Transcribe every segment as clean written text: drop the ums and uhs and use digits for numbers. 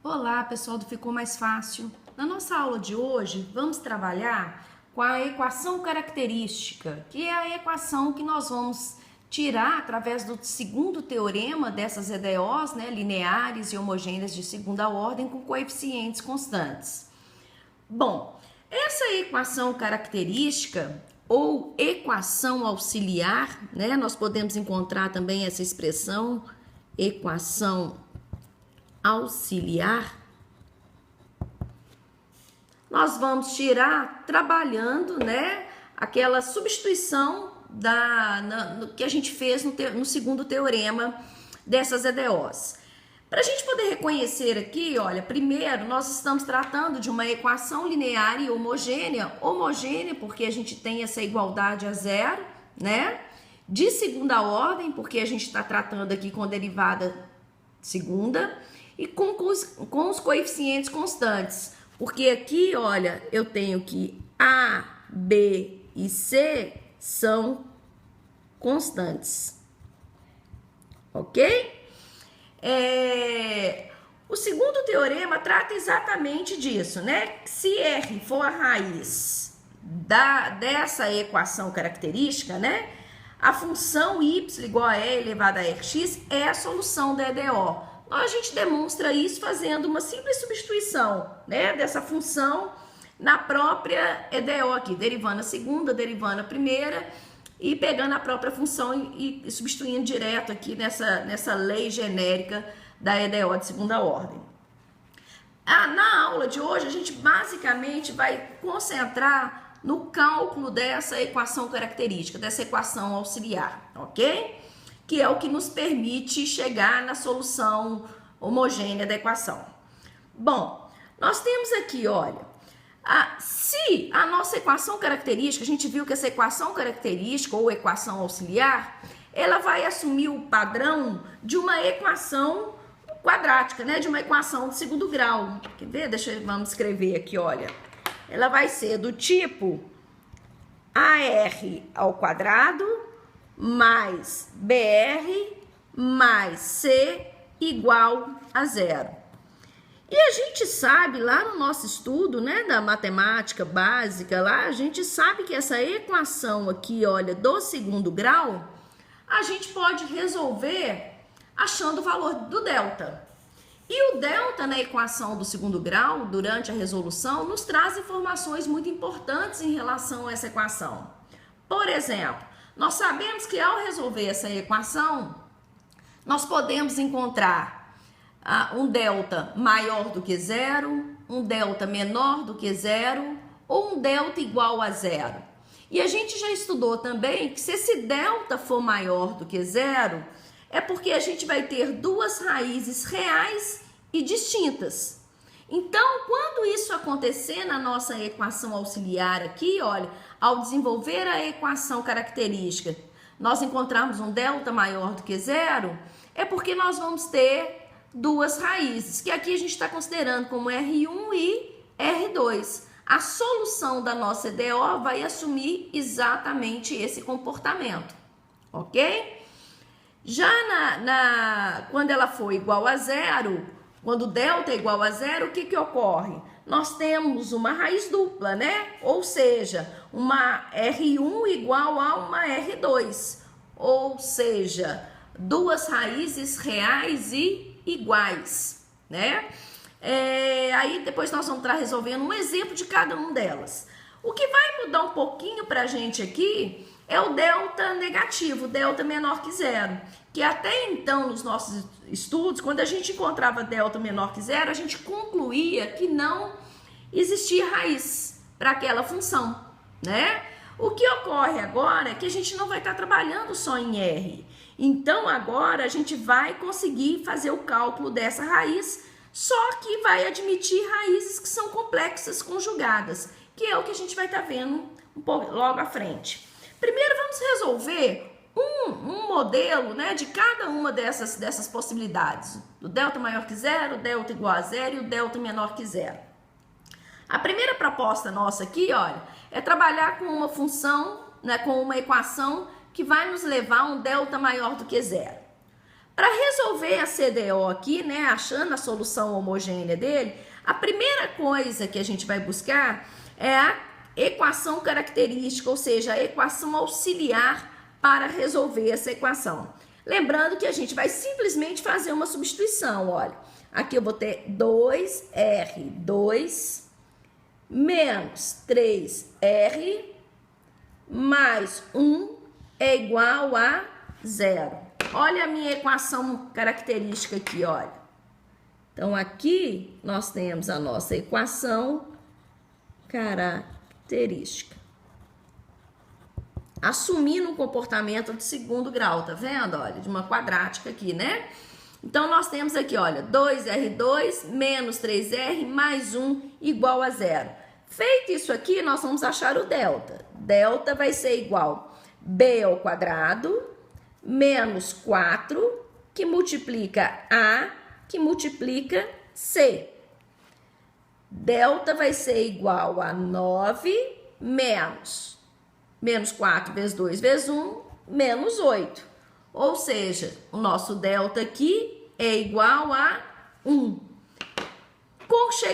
Olá, pessoal do Ficou Mais Fácil. Na nossa aula de hoje, vamos trabalhar com a equação característica, que é a equação que nós vamos tirar através do segundo teorema dessas EDOs, né, lineares e homogêneas de segunda ordem com coeficientes constantes. Bom, essa equação característica ou equação auxiliar, né, nós podemos encontrar também essa expressão, equação auxiliar, nós vamos tirar trabalhando, né, aquela substituição que a gente fez no segundo teorema dessas EDOs. Para a gente poder reconhecer aqui, olha, primeiro nós estamos tratando de uma equação linear e homogênea, porque a gente tem essa igualdade a zero, né, de segunda ordem, porque a gente está tratando aqui com derivada segunda, e com os coeficientes constantes, porque aqui, olha, eu tenho que A, B e C são constantes, ok? O segundo teorema trata exatamente disso, né? Se R for a raiz dessa equação característica, né? A função y igual a e elevado a rx é a solução da EDO. A gente demonstra isso fazendo uma simples substituição, né, dessa função na própria EDO aqui, derivando a segunda, derivando a primeira e pegando a própria função e substituindo direto aqui nessa lei genérica da EDO de segunda ordem. Na aula de hoje, a gente basicamente vai concentrar no cálculo dessa equação característica, dessa equação auxiliar, ok? Que é o que nos permite chegar na solução homogênea da equação. Bom, nós temos aqui, olha, se a nossa equação característica, a gente viu que essa equação característica ou equação auxiliar, ela vai assumir o padrão de uma equação quadrática, né, de uma equação de segundo grau. Quer ver? Vamos escrever aqui, olha. Ela vai ser do tipo AR ao quadrado mais BR mais C igual a zero. E a gente sabe lá no nosso estudo, né, da matemática básica, lá a gente sabe que essa equação aqui, olha, do segundo grau, a gente pode resolver achando o valor do delta. E o delta na equação do segundo grau, durante a resolução, nos traz informações muito importantes em relação a essa equação. Por exemplo, nós sabemos que ao resolver essa equação, nós podemos encontrar um delta maior do que zero, um delta menor do que zero ou um delta igual a zero. E a gente já estudou também que se esse delta for maior do que zero, é porque a gente vai ter duas raízes reais e distintas. Então, quando isso acontecer na nossa equação auxiliar aqui, olha, ao desenvolver a equação característica, nós encontrarmos um delta maior do que zero, é porque nós vamos ter duas raízes, que aqui a gente está considerando como R1 e R2. A solução da nossa EDO vai assumir exatamente esse comportamento, ok? Já quando ela for igual a zero, quando delta é igual a zero, o que ocorre? Nós temos uma raiz dupla, né? Ou seja, uma R1 igual a uma R2. Ou seja, duas raízes reais e iguais, né? Aí depois nós vamos estar resolvendo um exemplo de cada uma delas. O que vai mudar um pouquinho para a gente aqui é o delta negativo, delta menor que zero. Que até então, nos nossos estudos, quando a gente encontrava delta menor que zero, a gente concluía que não existia raiz para aquela função, né? O que ocorre agora é que a gente não vai estar trabalhando só em R. Então, agora a gente vai conseguir fazer o cálculo dessa raiz, só que vai admitir raízes que são complexas conjugadas, que é o que a gente vai estar vendo um pouco logo à frente. Primeiro, vamos resolver um modelo, né, de cada uma dessas possibilidades. Do delta maior que zero, delta igual a zero e o delta menor que zero. A primeira proposta nossa aqui, olha, é trabalhar com uma função, né, com uma equação que vai nos levar a um delta maior do que zero. Para resolver a CDO aqui, né, achando a solução homogênea dele, a primeira coisa que a gente vai buscar é a equação característica, ou seja, a equação auxiliar para resolver essa equação. Lembrando que a gente vai simplesmente fazer uma substituição, olha. Aqui eu vou ter 2R2 menos 3R mais 1 é igual a 0. Olha a minha equação característica aqui, olha. Então, aqui nós temos a nossa equação característica. Assumindo um comportamento de segundo grau, tá vendo? Olha, de uma quadrática aqui, né? Então, nós temos aqui, olha, 2R2 menos 3R mais 1 igual a 0. Feito isso aqui, nós vamos achar o delta. Delta vai ser igual a B ao quadrado menos 4, que multiplica A, que multiplica C. Delta vai ser igual a 9 menos 4 vezes 2 vezes 1, menos 8. Ou seja, o nosso delta aqui é igual a 1.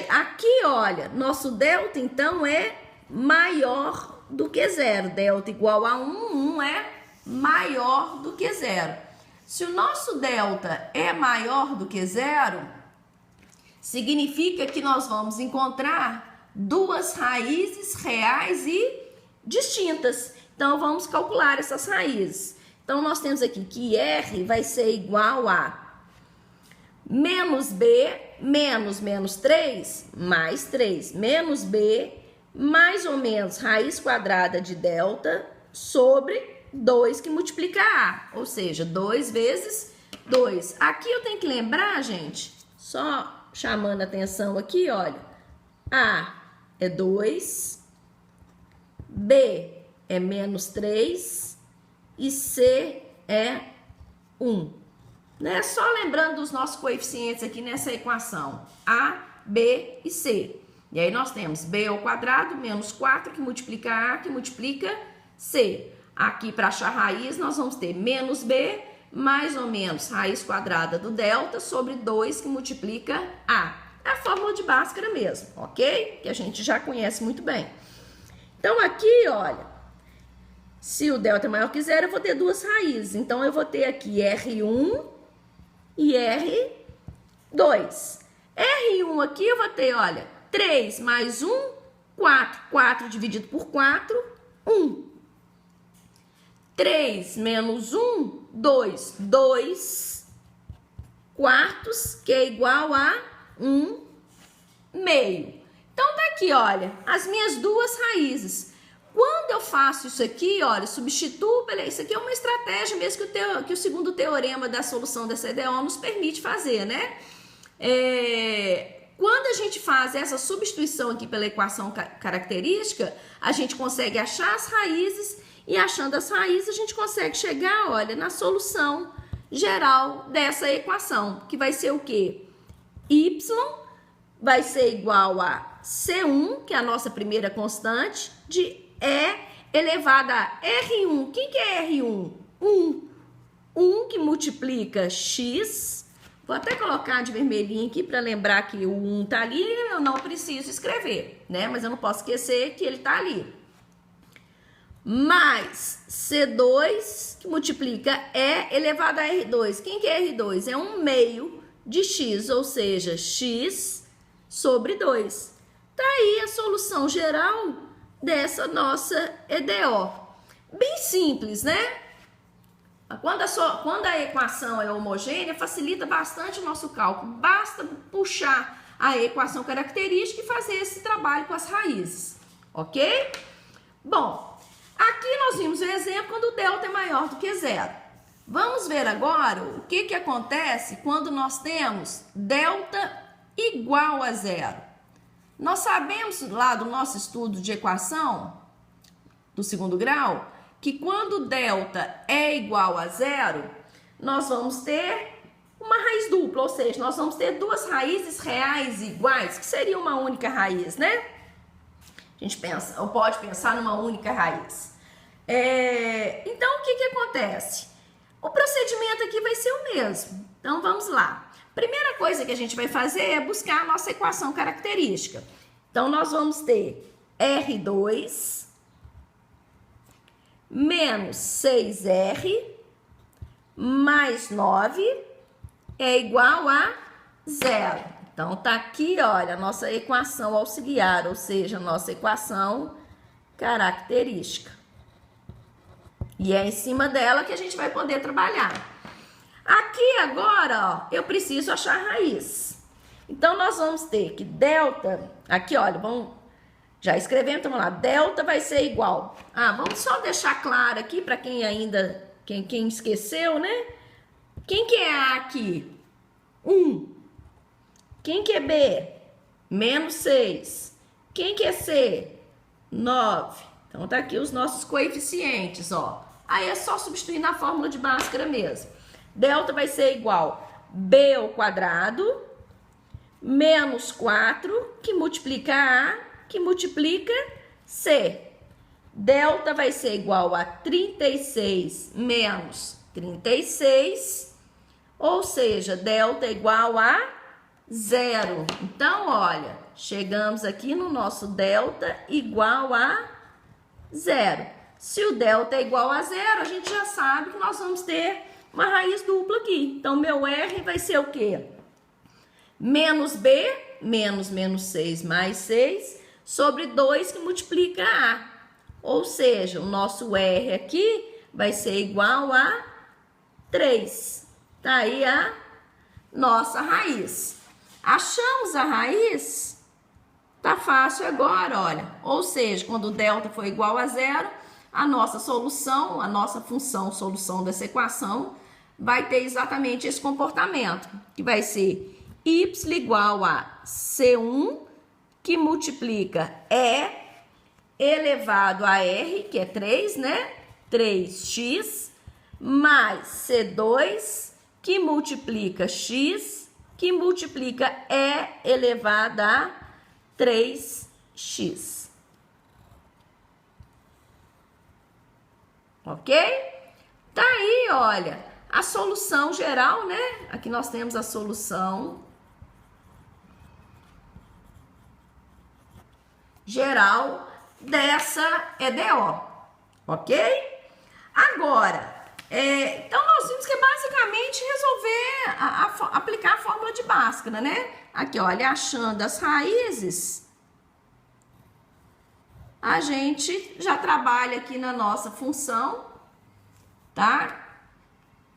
Aqui, olha, nosso delta, então, é maior do que zero. Delta igual a 1, 1 é maior do que zero. Se o nosso delta é maior do que zero, significa que nós vamos encontrar duas raízes reais e distintas. Então, vamos calcular essas raízes. Então, nós temos aqui que R vai ser igual a menos B menos 3 mais 3. Menos B mais ou menos raiz quadrada de delta sobre 2 que multiplica A. Ou seja, 2 vezes 2. Aqui eu tenho que lembrar, gente, só chamando a atenção aqui, olha. A é 2, B é menos 3 e C é 1. Né? Só lembrando dos nossos coeficientes aqui nessa equação, A, B e C. E aí nós temos B ao quadrado menos 4 que multiplica A, que multiplica C. Aqui para achar raiz nós vamos ter menos B mais ou menos raiz quadrada do delta sobre 2 que multiplica A. É a fórmula de Bhaskara mesmo, ok? Que a gente já conhece muito bem. Então aqui, olha, se o delta é maior que zero, eu vou ter duas raízes. Então eu vou ter aqui R1 e R2. R1 aqui eu vou ter, olha, 3 mais 1, 4. 4 dividido por 4, 1. 3 menos 1, 2. 2 quartos, que é igual a 1 meio. Então, tá aqui, olha, as minhas duas raízes. Quando eu faço isso aqui, olha, substituo, isso aqui é uma estratégia mesmo que o segundo teorema da solução da CDO nos permite fazer, né? Quando a gente faz essa substituição aqui pela equação característica, a gente consegue achar as raízes e achando as raízes a gente consegue chegar, olha, na solução geral dessa equação, que vai ser o quê? Y vai ser igual a C1, que é a nossa primeira constante, de E elevado a R1. Quem que é R1? 1. 1 que multiplica X. Vou até colocar de vermelhinho aqui para lembrar que o 1 tá ali. Eu não preciso escrever, né? Mas eu não posso esquecer que ele tá ali. Mais C2 que multiplica E elevado a R2. Quem que é R2? É 1 meio de X, ou seja, X sobre 2. Tá aí a solução geral dessa nossa EDO. Bem simples, né? Quando a equação é homogênea, facilita bastante o nosso cálculo. Basta puxar a equação característica e fazer esse trabalho com as raízes, ok? Bom, aqui nós vimos o exemplo quando o delta é maior do que zero. Vamos ver agora o que acontece quando nós temos delta igual a zero. Nós sabemos lá do nosso estudo de equação do segundo grau que quando delta é igual a zero, nós vamos ter uma raiz dupla, ou seja, nós vamos ter duas raízes reais iguais, que seria uma única raiz, né? A gente pensa, ou pode pensar numa única raiz. Então, o que acontece? O procedimento aqui vai ser o mesmo. Então, vamos lá. Primeira coisa que a gente vai fazer é buscar a nossa equação característica. Então, nós vamos ter R2 menos 6R mais 9 é igual a 0. Então, tá aqui, olha, a nossa equação auxiliar, ou seja, a nossa equação característica. E é em cima dela que a gente vai poder trabalhar. Aqui agora, ó, eu preciso achar a raiz. Então, nós vamos ter que delta, aqui, olha, já escrevemos, então vamos lá, delta vai ser igual. Vamos só deixar claro aqui para quem ainda, quem esqueceu, né? Quem que é A aqui? 1. Quem que é B? Menos 6. Quem que é C? 9. Então, tá aqui os nossos coeficientes, ó. Aí é só substituir na fórmula de Bhaskara mesmo. Delta vai ser igual a B ao quadrado menos 4, que multiplica A, que multiplica C. Delta vai ser igual a 36 menos 36, ou seja, delta é igual a 0. Então, olha, chegamos aqui no nosso delta igual a 0. Se o delta é igual a 0, a gente já sabe que nós vamos ter uma raiz dupla aqui. Então, meu R vai ser o quê? Menos B, menos 6 mais 6, sobre 2 que multiplica A. Ou seja, o nosso R aqui vai ser igual a 3. Tá aí a nossa raiz. Achamos a raiz? Tá fácil agora, olha. Ou seja, quando o delta for igual a 0, a nossa solução, a nossa função solução dessa equação vai ter exatamente esse comportamento, que vai ser y igual a C1, que multiplica E elevado a R, que é 3, né? 3x, mais C2, que multiplica x, que multiplica E elevado a 3x. Ok? Tá aí, olha, a solução geral, né? Aqui nós temos a solução geral dessa EDO, ok? Agora, então nós vimos que basicamente resolver, aplicar a fórmula de Bhaskara, né? Aqui, olha, achando as raízes, a gente já trabalha aqui na nossa função, tá?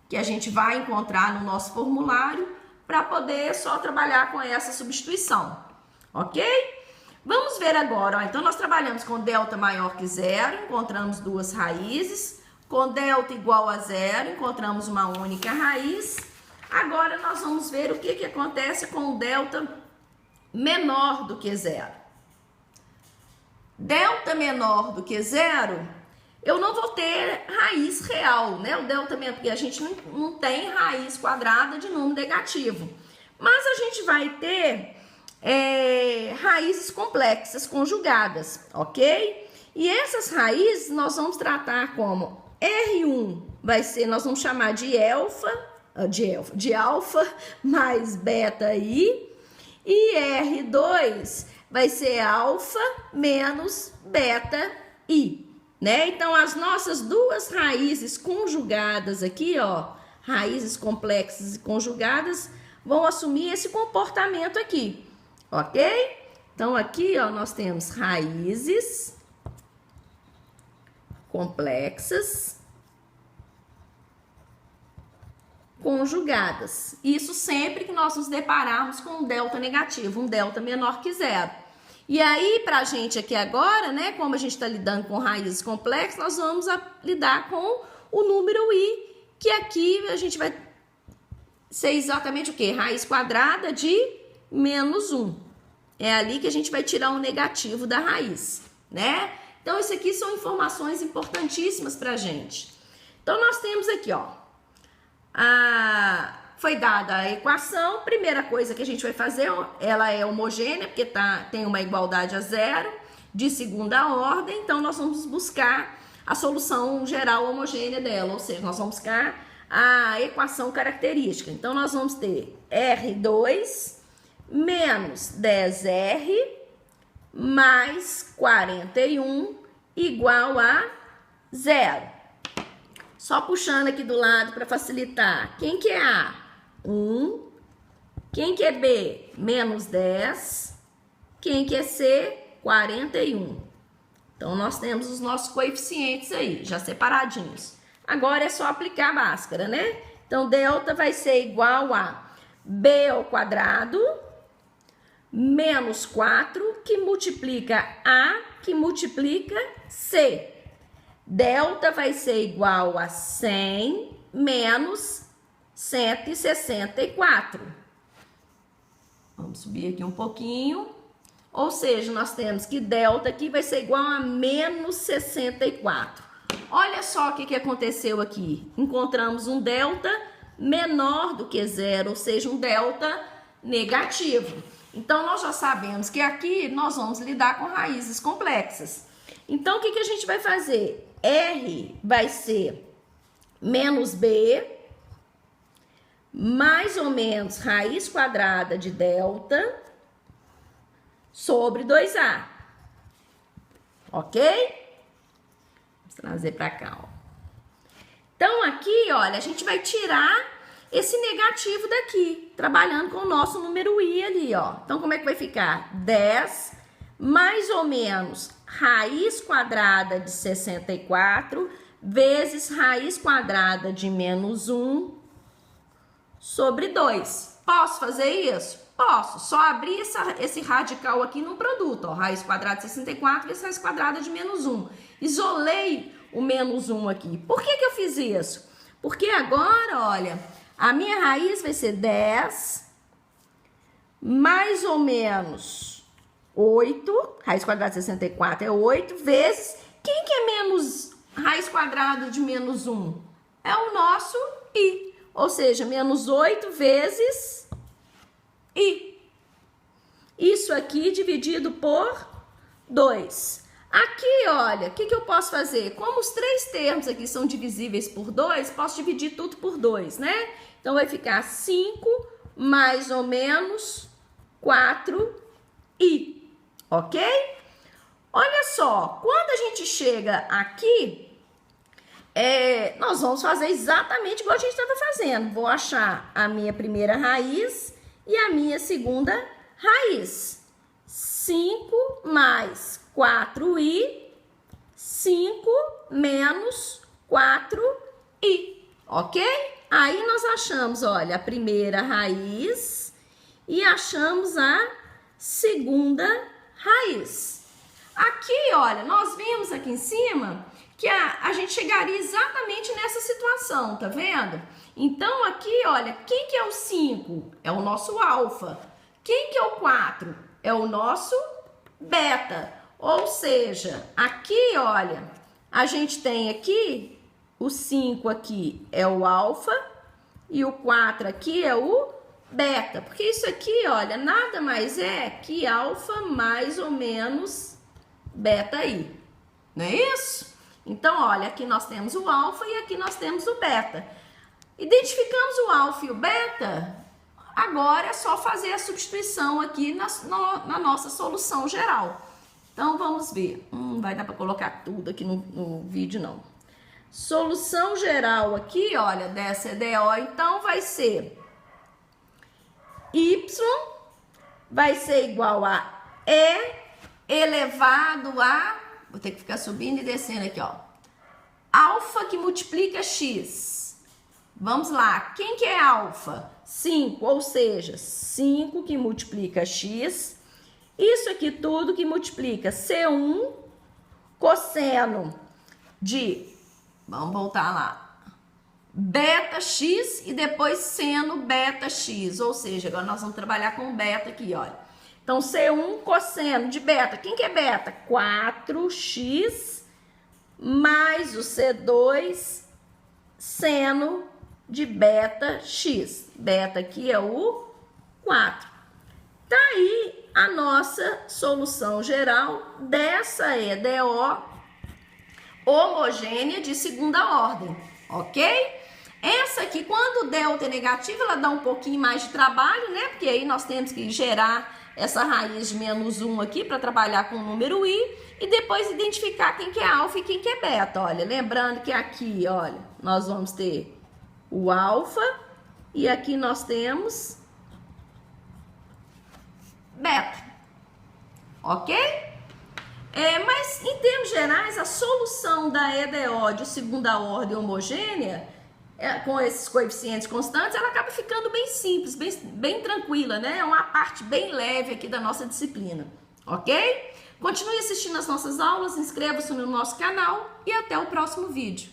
Que a gente vai encontrar no nosso formulário para poder só trabalhar com essa substituição, ok? Vamos ver agora, ó. Então nós trabalhamos com delta maior que 0, encontramos duas raízes, com delta igual a 0, encontramos uma única raiz. Agora nós vamos ver o que acontece com o delta menor do que 0. Delta menor do que 0, eu não vou ter raiz real, né? O delta menor, porque a gente não tem raiz quadrada de número negativo. Mas a gente vai ter raízes complexas conjugadas, ok? E essas raízes nós vamos tratar como R1 vai ser, nós vamos chamar de alfa mais beta i, e R2 vai ser alfa menos beta i, né? Então as nossas duas raízes conjugadas aqui, ó, raízes complexas e conjugadas, vão assumir esse comportamento aqui. Ok? Então, aqui, ó, nós temos raízes complexas conjugadas. Isso sempre que nós nos depararmos com um delta negativo, um delta menor que 0. E aí, pra gente aqui agora, né, como a gente está lidando com raízes complexas, nós vamos lidar com o número i, que aqui a gente vai ser exatamente o quê? Raiz quadrada de menos 1. É ali que a gente vai tirar o negativo da raiz, né? Então, isso aqui são informações importantíssimas pra gente. Então, nós temos aqui, ó, foi dada a equação. Primeira coisa que a gente vai fazer, ela é homogênea, porque tem uma igualdade a 0. de segunda ordem, então nós vamos buscar a solução geral homogênea dela, ou seja, nós vamos buscar a equação característica. Então, nós vamos ter R2 menos 10R mais 41 igual a 0. Só puxando aqui do lado para facilitar. Quem que é A? 1. Quem que é B? Menos 10. Quem que é C? 41. Então, nós temos os nossos coeficientes aí, já separadinhos. Agora é só aplicar a Bhaskara, né? Então, delta vai ser igual a B ao quadrado menos 4, que multiplica A, que multiplica C. Delta vai ser igual a 100 menos 164. Vamos subir aqui um pouquinho. Ou seja, nós temos que delta aqui vai ser igual a menos 64. Olha só o que aconteceu aqui. Encontramos um delta menor do que 0, ou seja, um delta negativo. Então, nós já sabemos que aqui nós vamos lidar com raízes complexas. Então, o que a gente vai fazer? R vai ser menos B, mais ou menos raiz quadrada de delta, sobre 2A. Ok? Vamos trazer para cá, ó. Então, aqui, olha, a gente vai tirar esse negativo daqui, trabalhando com o nosso número I ali, ó. Então, como é que vai ficar? 10 mais ou menos raiz quadrada de 64 vezes raiz quadrada de menos 1 sobre 2. Posso fazer isso? Posso, só abrir esse radical aqui no produto, ó, raiz quadrada de 64 vezes raiz quadrada de menos 1. Isolei o menos 1 aqui. Por que eu fiz isso? Porque agora, olha, a minha raiz vai ser 10 mais ou menos 8, raiz quadrada de 64 é 8, vezes, quem que é menos raiz quadrada de menos 1? É o nosso I, ou seja, menos 8 vezes I. Isso aqui dividido por 2. Aqui, olha, o que eu posso fazer? Como os três termos aqui são divisíveis por 2, posso dividir tudo por 2, né? Então, vai ficar 5 mais ou menos 4i, ok? Olha só, quando a gente chega aqui, nós vamos fazer exatamente igual a gente estava fazendo. Vou achar a minha primeira raiz e a minha segunda raiz. 5 mais 4i, 5 menos 4i, ok? Aí nós achamos, olha, a primeira raiz e achamos a segunda raiz. Aqui, olha, nós vimos aqui em cima que a gente chegaria exatamente nessa situação, tá vendo? Então, aqui, olha, quem que é o 5? É o nosso alfa. Quem que é o 4? É o nosso beta. Ou seja, aqui, olha, a gente tem aqui, o 5 aqui é o alfa e o 4 aqui é o beta. Porque isso aqui, olha, nada mais é que alfa mais ou menos beta i. Não é isso? Então, olha, aqui nós temos o alfa e aqui nós temos o beta. Identificamos o alfa e o beta, agora é só fazer a substituição aqui na nossa solução geral. Então, vamos ver. Não vai dar para colocar tudo aqui no vídeo, não. Solução geral aqui, olha, dessa EDO, então, vai ser y vai ser igual a E elevado a... Vou ter que ficar subindo e descendo aqui, ó. Alfa que multiplica x. Vamos lá. Quem que é alfa? 5, ou seja, 5 que multiplica x. Isso aqui tudo que multiplica C1 cosseno de... Vamos voltar lá. Beta x e depois seno beta x. Ou seja, agora nós vamos trabalhar com beta aqui, olha. Então, C1 cosseno de beta. Quem que é beta? 4x mais o C2 seno de beta x. Beta aqui é o 4. Tá aí a nossa solução geral dessa EDO homogênea de segunda ordem, ok? Essa aqui, quando o delta é negativo, ela dá um pouquinho mais de trabalho, né? Porque aí nós temos que gerar essa raiz de menos 1 aqui para trabalhar com o número i e depois identificar quem que é alfa e quem que é beta. Olha, lembrando que aqui, olha, nós vamos ter o alfa e aqui nós temos beta, ok? Mas em termos gerais, a solução da EDO de segunda ordem homogênea, com esses coeficientes constantes, ela acaba ficando bem simples, bem tranquila, né? É uma parte bem leve aqui da nossa disciplina, ok? Continue assistindo as nossas aulas, inscreva-se no nosso canal e até o próximo vídeo.